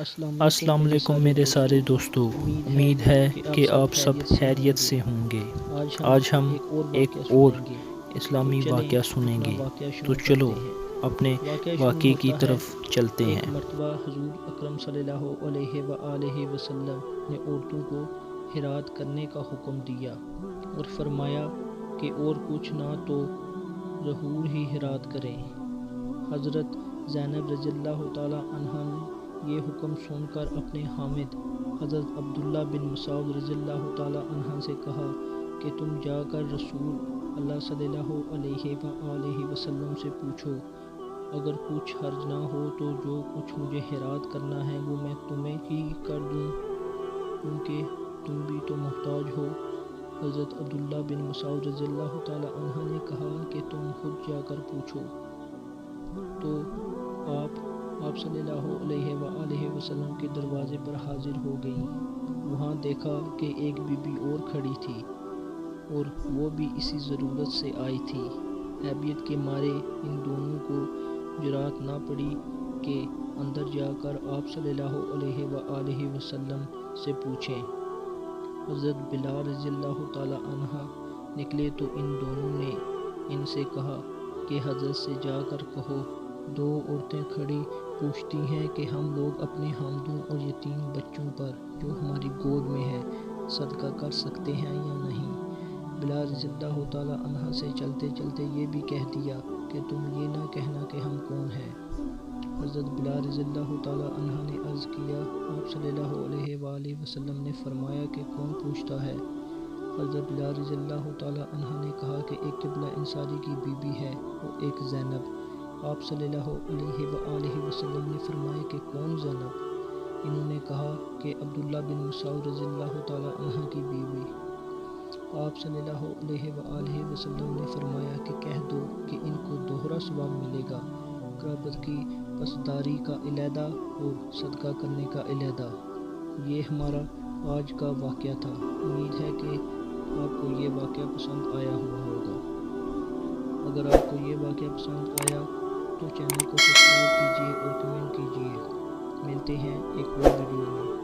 السلام علیکم میرے سارے دوستو، امید ہے کہ آپ سب خیریت سے ہوں گے۔ آج ہم ایک اور اسلامی واقعہ سنیں گے، تو چلو اپنے واقعے کی طرف چلتے ہیں۔ ایک مرتبہ حضور اکرم صلی اللہ علیہ وآلہ وسلم نے عورتوں کو خیرات کرنے کا حکم دیا اور فرمایا کہ اور کچھ نہ تو ضرور ہی خیرات کریں۔ حضرت زینب رضی اللہ تعالیٰ عنہا نے یہ حکم سن کر اپنے حامد حضرت عبداللہ بن مسعود رضی اللہ تعالیٰ عنہ سے کہا کہ تم جا کر رسول اللہ صلی اللہ علیہ وآلہ وسلم سے پوچھو، اگر کچھ حرج نہ ہو تو جو کچھ مجھے خیرات کرنا ہے وہ میں تمہیں ہی کر دوں، کیونکہ تم بھی تو محتاج ہو۔ حضرت عبداللہ بن مسعود رضی اللہ تعالیٰ عنہ نے کہا کہ تم خود جا کر پوچھو۔ تو آپ صلی اللہ علیہ وآلہ وسلم کے دروازے پر حاضر ہو گئیں۔ وہاں دیکھا کہ ایک بی بی اور کھڑی تھی اور وہ بھی اسی ضرورت سے آئی تھی۔ عیبیت کے مارے ان دونوں کو جرأت نہ پڑی کہ اندر جا کر آپ صلی اللہ علیہ وآلہ وسلم سے پوچھیں۔ حضرت بلال رضی اللہ تعالیٰ عنہ نکلے تو ان دونوں نے ان سے کہا کہ حضرت سے جا کر کہو، دو عورتیں کھڑی پوچھتی ہیں کہ ہم لوگ اپنے حامدوں اور یتیم بچوں پر جو ہماری گود میں ہے صدقہ کر سکتے ہیں یا نہیں۔ بلال رضی اللہ تعالیٰ عنہ سے چلتے چلتے یہ بھی کہہ دیا کہ تم یہ نہ کہنا کہ ہم کون ہیں۔ حضرت بلال رضی اللہ تعالیٰ عنہ نے عرض کیا، آپ صلی اللہ علیہ وآلہ وسلم نے فرمایا کہ کون پوچھتا ہے؟ حضرت بلال رضی اللہ تعالیٰ عنہ نے کہا کہ ایک قبلہ انصاری کی بیوی ہے اور ایک زینب۔ آپ صلی اللہ علیہ وآلہ وسلم نے فرمایا کہ کون زینب؟ انہوں نے کہا کہ عبداللہ بن مسعود رضی اللہ تعالیٰ عنہ کی بیوی۔ آپ صلی اللہ علیہ وآلہ وسلم نے فرمایا کہ کہہ دو کہ ان کو دوہرا ثواب ملے گا، قرابت کی پاسداری کا علیحدہ اور صدقہ کرنے کا علیحدہ۔ یہ ہمارا آج کا واقعہ تھا۔ امید ہے کہ آپ کو یہ واقعہ پسند آیا ہوگا۔ اگر آپ کو یہ واقعہ پسند آیا تو چینل کو سبسکرائب کیجیے اور کمنٹ کیجیے۔ ملتے ہیں ایک اور ویڈیو میں۔